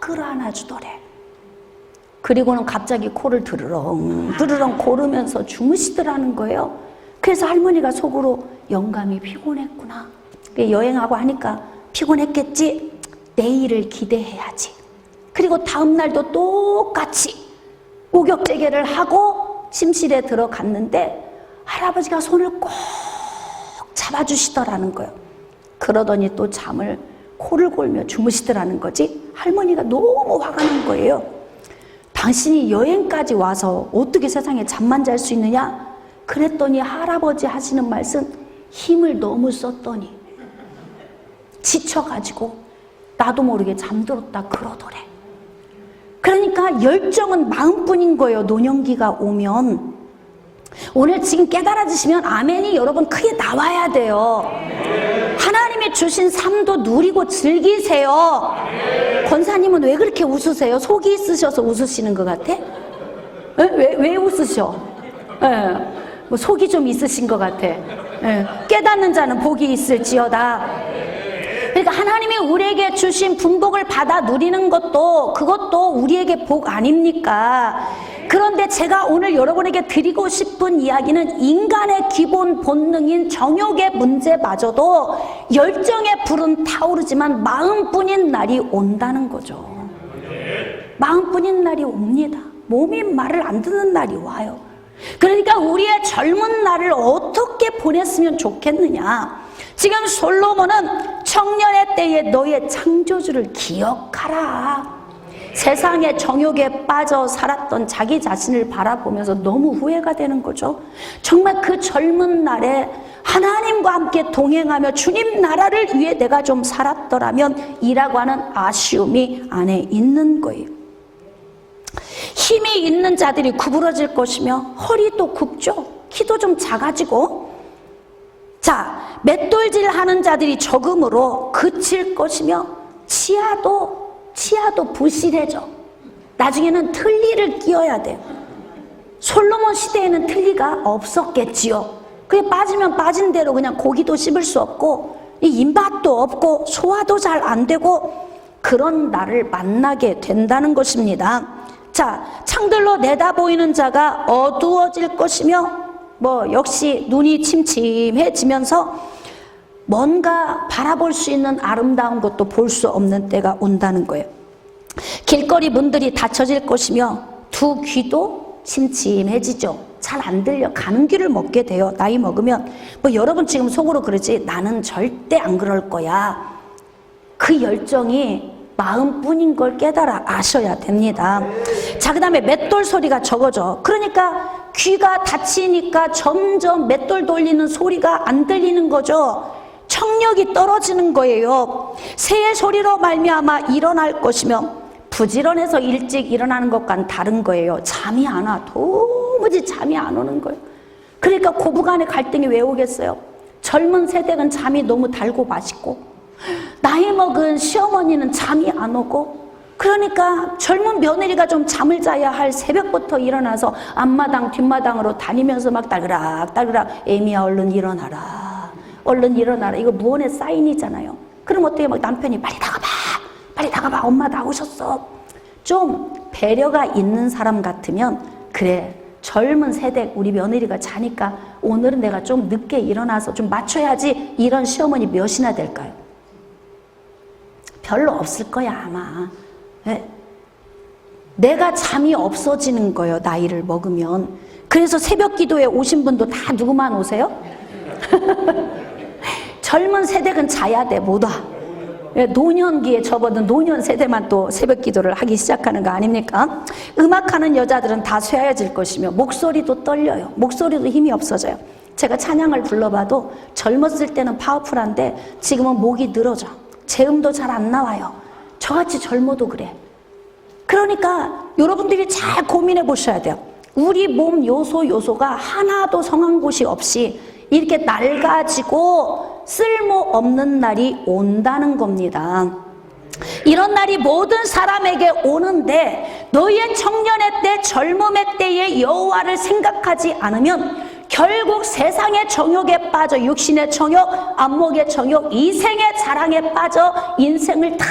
끌어안아 주더래. 그리고는 갑자기 코를 드르렁 고르면서 주무시더라는 거예요. 그래서 할머니가 속으로 영감이 피곤했구나. 여행하고 하니까 피곤했겠지. 내일을 기대해야지. 그리고 다음 날도 똑같이 목욕제계를 하고 침실에 들어갔는데 할아버지가 손을 꼭 잡아주시더라는 거예요. 그러더니 또 잠을 코를 골며 주무시더라는 거지. 할머니가 너무 화가 난 거예요. 당신이 여행까지 와서 어떻게 세상에 잠만 잘 수 있느냐? 그랬더니 할아버지 하시는 말씀, 힘을 너무 썼더니 지쳐가지고 나도 모르게 잠들었다 그러더래. 그러니까 열정은 마음뿐인 거예요. 노년기가 오면. 오늘 지금 깨달아지시면 아멘이 여러분 크게 나와야 돼요. 하나님이 주신 삶도 누리고 즐기세요. 권사님은 왜 그렇게 웃으세요? 속이 있으셔서 웃으시는 것 같아? 왜 웃으셔? 뭐 속이 좀 있으신 것 같아. 깨닫는 자는 복이 있을지어다. 그러니까 하나님이 우리에게 주신 분복을 받아 누리는 것도 그것도 우리에게 복 아닙니까? 그런데 제가 오늘 여러분에게 드리고 싶은 이야기는 인간의 기본 본능인 정욕의 문제마저도 열정의 불은 타오르지만 마음뿐인 날이 온다는 거죠. 마음뿐인 날이 옵니다. 몸이 말을 안 듣는 날이 와요. 그러니까 우리의 젊은 날을 어떻게 보냈으면 좋겠느냐. 지금 솔로몬은 청년의 때에 너의 창조주를 기억하라. 세상의 정욕에 빠져 살았던 자기 자신을 바라보면서 너무 후회가 되는 거죠. 정말 그 젊은 날에 하나님과 함께 동행하며 주님 나라를 위해 내가 좀 살았더라면 이라고 하는 아쉬움이 안에 있는 거예요. 힘이 있는 자들이 구부러질 것이며 허리도 굽죠. 키도 좀 작아지고, 자, 맷돌질 하는 자들이 적음으로 그칠 것이며 치아도 부실해져. 나중에는 틀니를 끼워야 돼요. 솔로몬 시대에는 틀니가 없었겠지요. 그게 빠지면 빠진 대로 그냥 고기도 씹을 수 없고 이 입맛도 없고 소화도 잘 안 되고 그런 날을 만나게 된다는 것입니다. 자, 창들로 내다보이는 자가 어두워질 것이며 역시 눈이 침침해지면서 뭔가 바라볼 수 있는 아름다운 것도 볼 수 없는 때가 온다는 거예요. 길거리 문들이 닫혀질 것이며 두 귀도 침침해지죠. 잘 안 들려. 가는 길을 먹게 돼요. 나이 먹으면. 여러분 지금 속으로 그러지, 나는 절대 안 그럴 거야. 그 열정이 마음뿐인 걸 깨달아 아셔야 됩니다. 자, 그 다음에 맷돌 소리가 적어져. 그러니까 귀가 닫히니까 점점 맷돌 돌리는 소리가 안 들리는 거죠. 청력이 떨어지는 거예요. 새의 소리로 말미암아 일어날 것이며 부지런해서 일찍 일어나는 것과는 다른 거예요. 잠이 안 와. 도무지 잠이 안 오는 거예요. 그러니까 고부간의 갈등이 왜 오겠어요? 젊은 세대는 잠이 너무 달고 맛있고 나이 먹은 시어머니는 잠이 안 오고, 그러니까 젊은 며느리가 좀 잠을 자야 할 새벽부터 일어나서 앞마당 뒷마당으로 다니면서 막 딸그락 애미야 얼른 일어나라, 얼른 일어나라. 이거 무언의 사인이잖아요. 그럼 어떻게 막 남편이 빨리 나가봐 엄마 나오셨어. 좀 배려가 있는 사람 같으면 그래, 젊은 세대 우리 며느리가 자니까 오늘은 내가 좀 늦게 일어나서 좀 맞춰야지. 이런 시어머니 몇이나 될까요? 별로 없을 거야 아마. 내가 잠이 없어지는 거예요, 나이를 먹으면. 그래서 새벽 기도에 오신 분도 다 누구만 오세요? 젊은 세대는 자야 돼, 못 와. 노년기에 접어든 노년 세대만 또 새벽 기도를 하기 시작하는 거 아닙니까? 음악하는 여자들은 다 쇠해질 것이며 목소리도 떨려요. 목소리도 힘이 없어져요. 제가 찬양을 불러봐도 젊었을 때는 파워풀한데 지금은 목이 늘어져. 제음도 잘 안 나와요. 저같이 젊어도 그래. 그러니까 여러분들이 잘 고민해 보셔야 돼요. 우리 몸 요소가 하나도 성한 곳이 없이 이렇게 낡아지고 쓸모없는 날이 온다는 겁니다. 이런 날이 모든 사람에게 오는데 너희의 청년의 때, 젊음의 때에 여호와를 생각하지 않으면 결국 세상의 정욕에 빠져 육신의 정욕, 안목의 정욕, 이생의 자랑에 빠져 인생을 다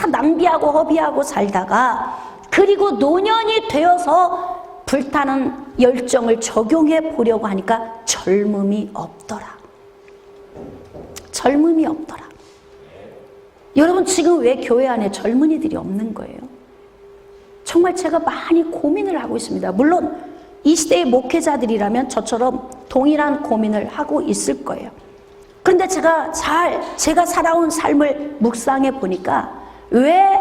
낭비하고 허비하고 살다가 그리고 노년이 되어서 불타는 열정을 적용해 보려고 하니까 젊음이 없더라. 젊음이 없더라. 여러분 지금 왜 교회 안에 젊은이들이 없는 거예요? 정말 제가 많이 고민을 하고 있습니다. 물론 이 시대의 목회자들이라면 저처럼 동일한 고민을 하고 있을 거예요. 그런데 제가 살아온 삶을 묵상해 보니까 왜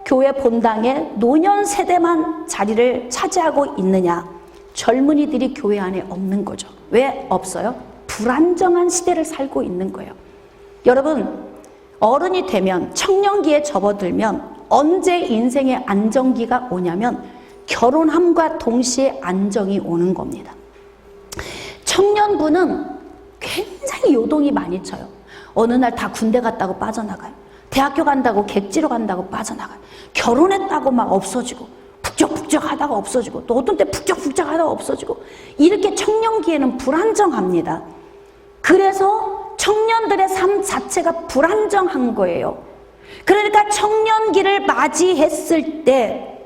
교회 본당에 노년 세대만 자리를 차지하고 있느냐? 젊은이들이 교회 안에 없는 거죠. 왜 없어요? 불안정한 시대를 살고 있는 거예요. 여러분, 어른이 되면, 청년기에 접어들면 언제 인생의 안정기가 오냐면 결혼함과 동시에 안정이 오는 겁니다. 청년부는 굉장히 요동이 많이 쳐요. 어느 날 다 군대 갔다고 빠져나가요. 대학교 간다고 객지로 간다고 빠져나가요. 결혼했다고 막 없어지고, 북적북적 하다가 없어지고, 또 어떤 때 북적북적 하다가 없어지고, 이렇게 청년기에는 불안정합니다. 그래서 청년들의 삶 자체가 불안정한 거예요. 그러니까 청년기를 맞이했을 때,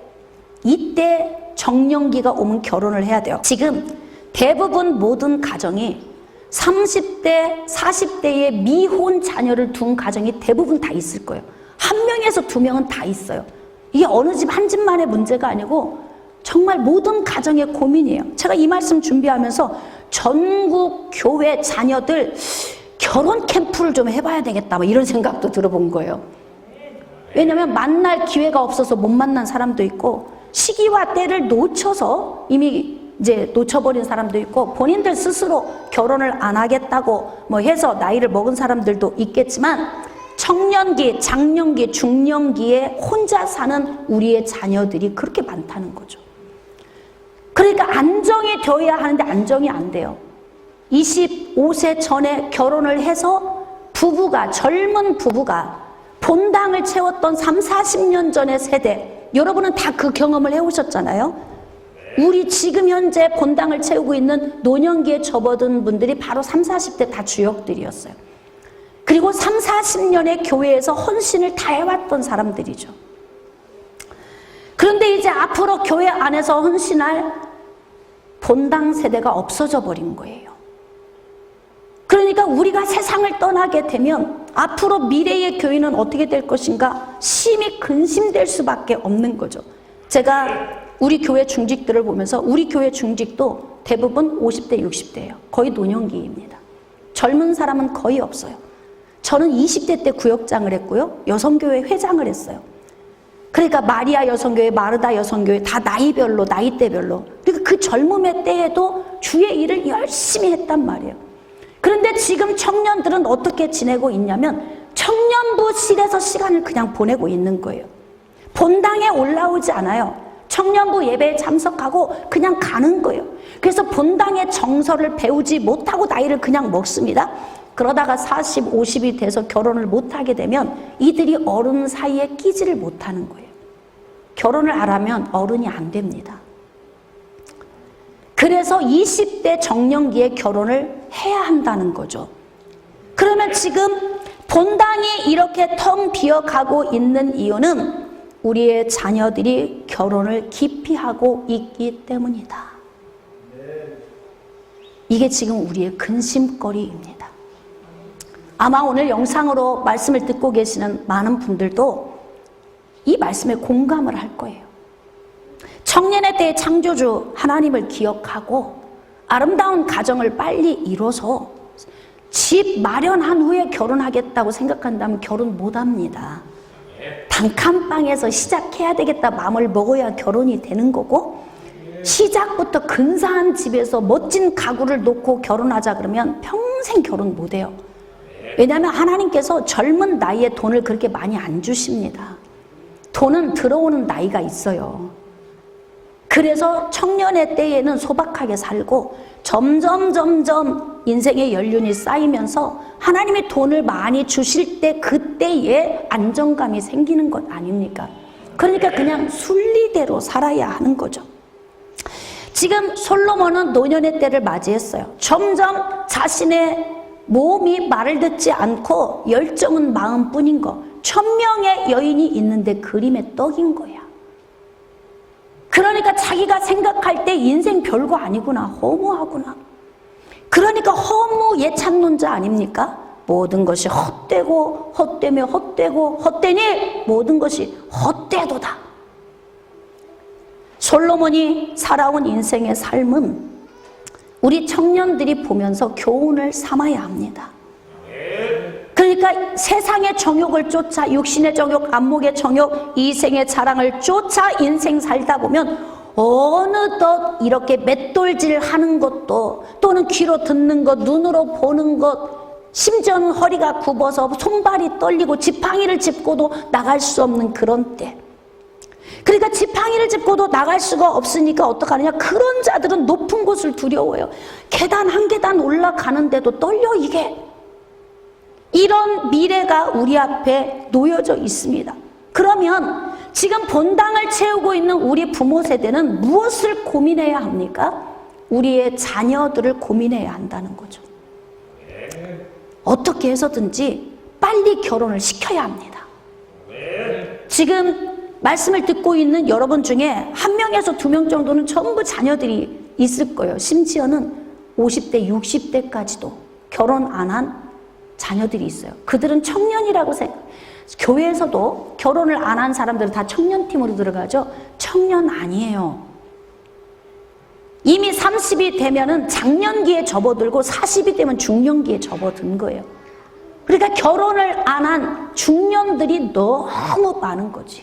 이때 정년기가 오면 결혼을 해야 돼요. 지금 대부분 모든 가정이 30대, 40대의 미혼 자녀를 둔 가정이 대부분 다 있을 거예요. 한 명에서 두 명은 다 있어요. 이게 어느 집 한 집만의 문제가 아니고 정말 모든 가정의 고민이에요. 제가 이 말씀 준비하면서 전국 교회 자녀들 결혼 캠프를 좀 해봐야 되겠다, 뭐 이런 생각도 들어본 거예요. 왜냐하면 만날 기회가 없어서 못 만난 사람도 있고, 시기와 때를 놓쳐서 이미 이제 놓쳐버린 사람도 있고, 본인들 스스로 결혼을 안 하겠다고 뭐 해서 나이를 먹은 사람들도 있겠지만, 청년기, 장년기, 중년기에 혼자 사는 우리의 자녀들이 그렇게 많다는 거죠. 그러니까 안정이 되어야 하는데 안정이 안 돼요. 25세 전에 결혼을 해서 부부가, 젊은 부부가 본당을 채웠던 30-40년 전의 세대, 여러분은 다 그 경험을 해오셨잖아요. 우리 지금 현재 본당을 채우고 있는 노년기에 접어든 분들이 바로 30-40대 다 주역들이었어요. 그리고 30-40년의 교회에서 헌신을 다 해왔던 사람들이죠. 그런데 이제 앞으로 교회 안에서 헌신할 본당 세대가 없어져 버린 거예요. 그러니까 우리가 세상을 떠나게 되면 앞으로 미래의 교회는 어떻게 될 것인가 심히 근심될 수밖에 없는 거죠. 제가 우리 교회 중직들을 보면서 우리 교회 중직도 대부분 50대, 60대예요. 거의 노년기입니다. 젊은 사람은 거의 없어요. 저는 20대 때 구역장을 했고요. 여성교회 회장을 했어요. 그러니까 마리아 여성교회, 마르다 여성교회 다 나이별로, 나이대별로. 그러니까 그 젊음의 때에도 주의 일을 열심히 했단 말이에요. 그런데 지금 청년들은 어떻게 지내고 있냐면 청년부실에서 시간을 그냥 보내고 있는 거예요. 본당에 올라오지 않아요. 청년부 예배에 참석하고 그냥 가는 거예요. 그래서 본당의 정서를 배우지 못하고 나이를 그냥 먹습니다. 그러다가 40, 50이 돼서 결혼을 못하게 되면 이들이 어른 사이에 끼지를 못하는 거예요. 결혼을 안 하면 어른이 안 됩니다. 그래서 20대 정년기에 결혼을 해야 한다는 거죠. 그러면 지금 본당이 이렇게 텅 비어가고 있는 이유는 우리의 자녀들이 결혼을 기피하고 있기 때문이다. 이게 지금 우리의 근심거리입니다. 아마 오늘 영상으로 말씀을 듣고 계시는 많은 분들도 이 말씀에 공감을 할 거예요. 청년의 때의 창조주 하나님을 기억하고 아름다운 가정을 빨리 이뤄서 집 마련한 후에 결혼하겠다고 생각한다면 결혼 못합니다. 단칸방에서 시작해야 되겠다 마음을 먹어야 결혼이 되는 거고, 시작부터 근사한 집에서 멋진 가구를 놓고 결혼하자 그러면 평생 결혼 못해요. 왜냐하면 하나님께서 젊은 나이에 돈을 그렇게 많이 안 주십니다. 돈은 들어오는 나이가 있어요. 그래서 청년의 때에는 소박하게 살고 점점 인생의 연륜이 쌓이면서 하나님이 돈을 많이 주실 때 그때에 안정감이 생기는 것 아닙니까? 그러니까 그냥 순리대로 살아야 하는 거죠. 지금 솔로몬은 노년의 때를 맞이했어요. 점점 자신의 몸이 말을 듣지 않고 열정은 마음뿐인 거. 1000명의 여인이 있는데 그림의 떡인 거야. 그러니까 자기가 생각할 때 인생 별거 아니구나, 허무하구나. 그러니까 허무 예찬론자 아닙니까? 모든 것이 헛되고 헛되며 헛되고 헛되니 모든 것이 헛되도다. 솔로몬이 살아온 인생의 삶은 우리 청년들이 보면서 교훈을 삼아야 합니다. 그러니까 세상의 정욕을 쫓아, 육신의 정욕, 안목의 정욕, 이생의 자랑을 쫓아 인생 살다 보면 어느덧 이렇게 맷돌질 하는 것도, 또는 귀로 듣는 것, 눈으로 보는 것, 심지어는 허리가 굽어서 손발이 떨리고 지팡이를 짚고도 나갈 수 없는 그런 때. 그러니까 지팡이를 짚고도 나갈 수가 없으니까 어떡하느냐, 그런 자들은 높은 곳을 두려워요. 계단 한 계단 올라가는데도 떨려. 이게 이런 미래가 우리 앞에 놓여져 있습니다. 그러면 지금 본당을 채우고 있는 우리 부모 세대는 무엇을 고민해야 합니까? 우리의 자녀들을 고민해야 한다는 거죠. 어떻게 해서든지 빨리 결혼을 시켜야 합니다. 지금 말씀을 듣고 있는 여러분 중에 1명에서 2명 정도는 전부 자녀들이 있을 거예요. 심지어는 50대, 60대까지도 결혼 안 한 자녀들이 있어요. 그들은 청년이라고 생각해요. 교회에서도 결혼을 안 한 사람들은 다 청년팀으로 들어가죠. 청년 아니에요. 이미 30이 되면은 장년기에 접어들고 40이 되면 중년기에 접어든 거예요. 그러니까 결혼을 안 한 중년들이 너무 많은 거지.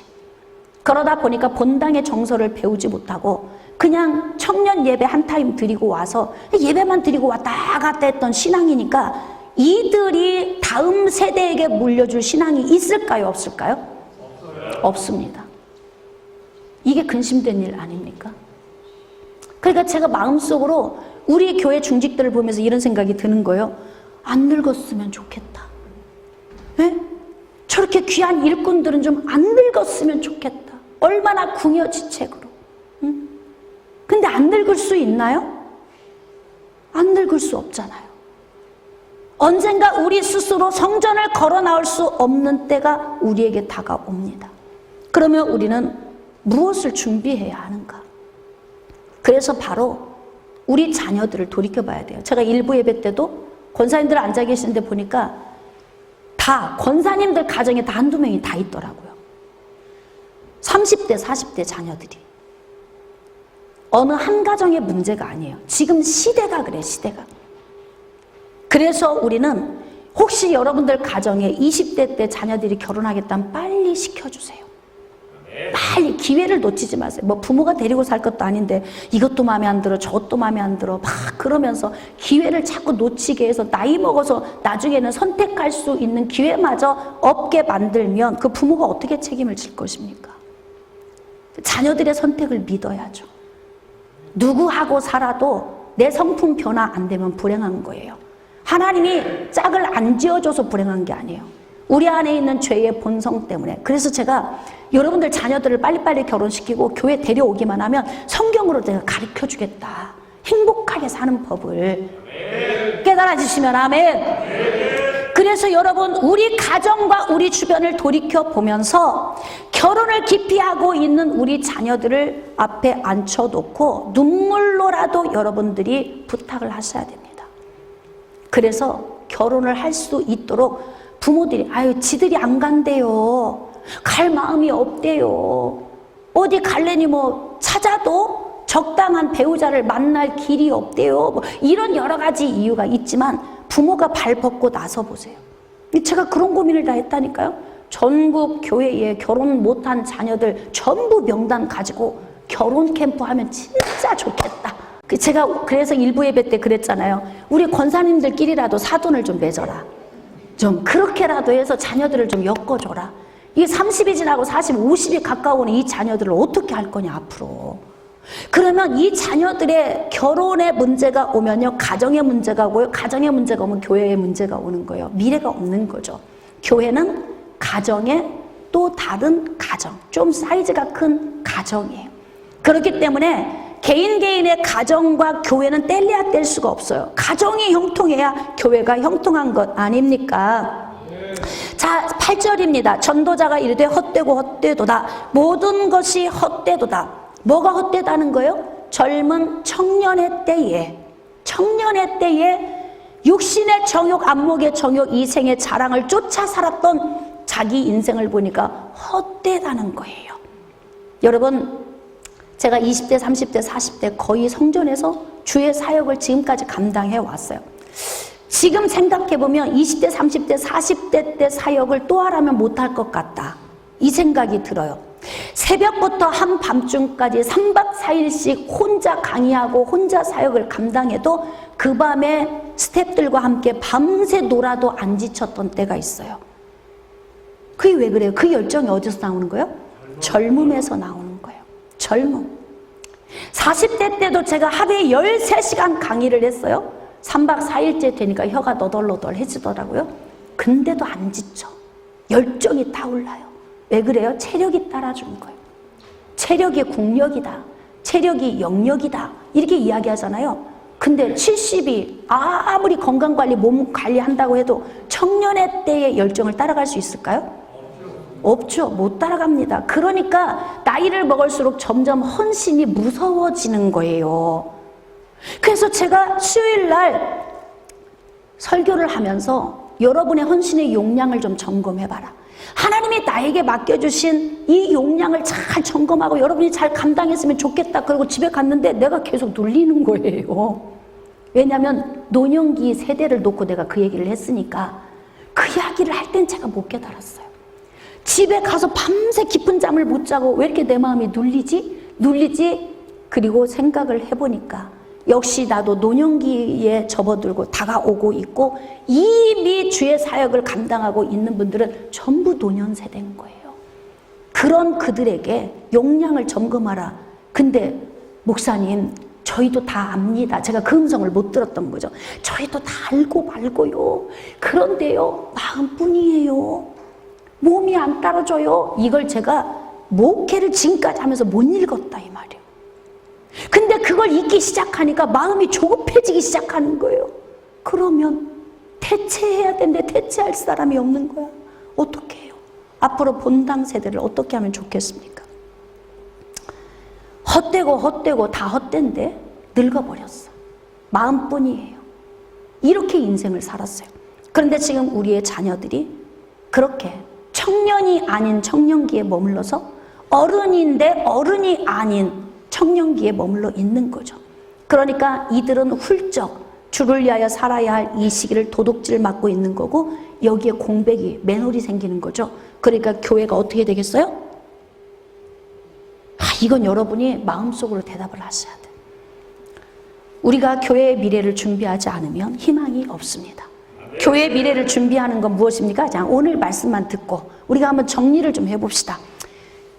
그러다 보니까 본당의 정서를 배우지 못하고 그냥 청년 예배 한 타임 드리고 와서 예배만 드리고 왔다 갔다 했던 신앙이니까 이들이 다음 세대에게 물려줄 신앙이 있을까요? 없을까요? 없습니다. 이게 근심된 일 아닙니까? 그러니까 제가 마음속으로 우리 교회 중직들을 보면서 이런 생각이 드는 거예요. 안 늙었으면 좋겠다. 네? 저렇게 귀한 일꾼들은 좀 안 늙었으면 좋겠다. 얼마나 궁여지책으로. 응? 근데 안 늙을 수 있나요? 안 늙을 수 없잖아요. 언젠가 우리 스스로 성전을 걸어 나올 수 없는 때가 우리에게 다가옵니다. 그러면 우리는 무엇을 준비해야 하는가? 그래서 바로 우리 자녀들을 돌이켜봐야 돼요. 제가 일부 예배 때도 권사님들 앉아 계시는데 보니까 다 권사님들 가정에 다 한두 명이 다 있더라고요. 30대, 40대 자녀들이. 어느 한 가정의 문제가 아니에요. 지금 시대가 그래, 시대가. 그래서 우리는 혹시 여러분들 가정에 20대 때 자녀들이 결혼하겠다면 빨리 시켜주세요. 빨리 기회를 놓치지 마세요. 뭐 부모가 데리고 살 것도 아닌데 이것도 마음에 안 들어 저것도 마음에 안 들어 막 그러면서 기회를 자꾸 놓치게 해서 나이 먹어서 나중에는 선택할 수 있는 기회마저 없게 만들면 그 부모가 어떻게 책임을 질 것입니까? 자녀들의 선택을 믿어야죠. 누구하고 살아도 내 성품 변화 안 되면 불행한 거예요. 하나님이 짝을 안 지어줘서 불행한 게 아니에요. 우리 안에 있는 죄의 본성 때문에. 그래서 제가 여러분들 자녀들을 빨리빨리 결혼시키고 교회 데려오기만 하면 성경으로 내가 가르쳐 주겠다. 행복하게 사는 법을 깨달아지시면 아멘. 그래서 여러분 우리 가정과 우리 주변을 돌이켜보면서 결혼을 기피하고 있는 우리 자녀들을 앞에 앉혀놓고 눈물로라도 여러분들이 부탁을 하셔야 됩니다. 그래서 결혼을 할 수 있도록 부모들이 아유 지들이 안 간대요. 갈 마음이 없대요. 어디 갈래니 뭐 찾아도 적당한 배우자를 만날 길이 없대요. 뭐 이런 여러 가지 이유가 있지만 부모가 발 벗고 나서 보세요. 제가 그런 고민을 다 했다니까요. 전국 교회에 결혼 못한 자녀들 전부 명단 가지고 결혼 캠프 하면 진짜 좋겠다. 제가 그래서 일부 예배 때 그랬잖아요. 우리 권사님들끼리라도 사돈을 좀 맺어라. 좀 그렇게라도 해서 자녀들을 좀 엮어줘라. 이게 30이 지나고 40, 50이 가까우는 이 자녀들을 어떻게 할 거냐 앞으로. 그러면 이 자녀들의 결혼의 문제가 오면요 가정의 문제가 오고요. 가정의 문제가 오면 교회의 문제가 오는 거예요. 미래가 없는 거죠. 교회는 가정의 또 다른 가정, 좀 사이즈가 큰 가정이에요. 그렇기 때문에 개인의 가정과 교회는 뗄래야 뗄 수가 없어요. 가정이 형통해야 교회가 형통한 것 아닙니까? 자, 8절입니다. 전도자가 이르되 헛되고 헛되도다. 모든 것이 헛되도다. 뭐가 헛되다는 거예요? 젊은 청년의 때에 육신의 정욕, 안목의 정욕, 이생의 자랑을 쫓아 살았던 자기 인생을 보니까 헛되다는 거예요. 여러분, 제가 20대, 30대, 40대 거의 성전에서 주의 사역을 지금까지 감당해 왔어요. 지금 생각해보면 20대, 30대, 40대 때 사역을 또 하라면 못할 것 같다. 이 생각이 들어요. 새벽부터 한밤중까지 3박 4일씩 혼자 강의하고 혼자 사역을 감당해도 그 밤에 스태프들과 함께 밤새 놀아도 안 지쳤던 때가 있어요. 그게 왜 그래요? 그 열정이 어디서 나오는 거예요? 젊음에서 나오는 거예요. 젊음. 40대 때도 제가 하루에 13시간 강의를 했어요. 3박 4일째 되니까 혀가 너덜너덜해지더라고요. 근데도 안 지쳐. 열정이 타올라요. 왜 그래요? 체력이 따라주는 거예요. 체력이 국력이다. 체력이 영역이다. 이렇게 이야기하잖아요. 근데 70이 아무리 건강관리, 몸 관리한다고 해도 청년의 때의 열정을 따라갈 수 있을까요? 없죠. 못 따라갑니다. 그러니까 나이를 먹을수록 점점 헌신이 무서워지는 거예요. 그래서 제가 수요일 날 설교를 하면서 여러분의 헌신의 용량을 좀 점검해봐라. 하나님이 나에게 맡겨주신 이 용량을 잘 점검하고 여러분이 잘 감당했으면 좋겠다. 그리고 집에 갔는데 내가 계속 눌리는 거예요. 왜냐하면 노년기 세대를 놓고 내가 그 얘기를 했으니까 그 이야기를 할 땐 제가 못 깨달았어요. 집에 가서 밤새 깊은 잠을 못 자고 왜 이렇게 내 마음이 눌리지? 그리고 생각을 해보니까 역시 나도 노년기에 접어들고 다가오고 있고 이미 주의 사역을 감당하고 있는 분들은 전부 노년 세대인 거예요. 그런 그들에게 용량을 점검하라. 근데 목사님, 저희도 다 압니다. 제가 그 음성을 못 들었던 거죠. 저희도 다 알고 말고요. 그런데요, 마음뿐이에요. 몸이 안 따라줘요. 이걸 제가 목회를 지금까지 하면서 못 읽었다 이 말이에요. 근데 그걸 읽기 시작하니까 마음이 조급해지기 시작하는 거예요. 그러면 대체해야 되는데 대체할 사람이 없는 거야. 어떻게 해요? 앞으로 본당 세대를 어떻게 하면 좋겠습니까? 헛되고 다 헛된데 늙어버렸어. 마음뿐이에요. 이렇게 인생을 살았어요. 그런데 지금 우리의 자녀들이 그렇게 청년이 아닌 청년기에 머물러서 어른인데 어른이 아닌 청년기에 머물러 있는 거죠. 그러니까 이들은 훌쩍 주를 위하여 살아야 할 이 시기를 도둑질 맞고 있는 거고 여기에 공백이, 맨홀이 생기는 거죠. 그러니까 교회가 어떻게 되겠어요? 이건 여러분이 마음속으로 대답을 하셔야 돼요. 우리가 교회의 미래를 준비하지 않으면 희망이 없습니다. 교회의 미래를 준비하는 건 무엇입니까? 자, 오늘 말씀만 듣고 우리가 한번 정리를 좀 해봅시다.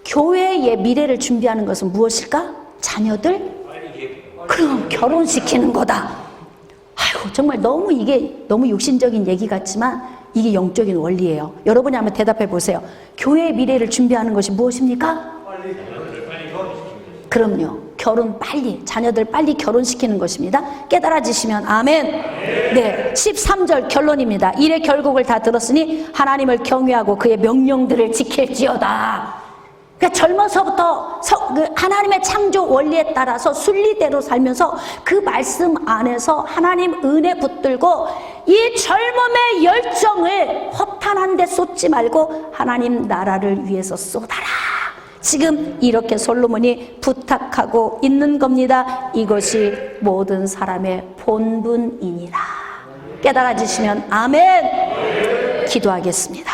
교회의 미래를 준비하는 것은 무엇일까? 자녀들? 그럼 결혼시키는 거다. 아이고, 정말 이게 너무 육신적인 얘기 같지만 이게 영적인 원리예요. 여러분이 한번 대답해 보세요. 교회의 미래를 준비하는 것이 무엇입니까? 그럼요. 결혼 빨리, 자녀들 빨리 결혼시키는 것입니다. 깨달아지시면 아멘. 네, 13절 결론입니다. 일의 결국을 다 들었으니 하나님을 경외하고 그의 명령들을 지킬지어다. 그러니까 젊어서부터 하나님의 창조 원리에 따라서 순리대로 살면서 그 말씀 안에서 하나님 은혜 붙들고 이 젊음의 열정을 허탄한 데 쏟지 말고 하나님 나라를 위해서 쏟아라. 지금 이렇게 솔로몬이 부탁하고 있는 겁니다. 이것이 모든 사람의 본분이니라. 깨달아지시면 아멘. 기도하겠습니다.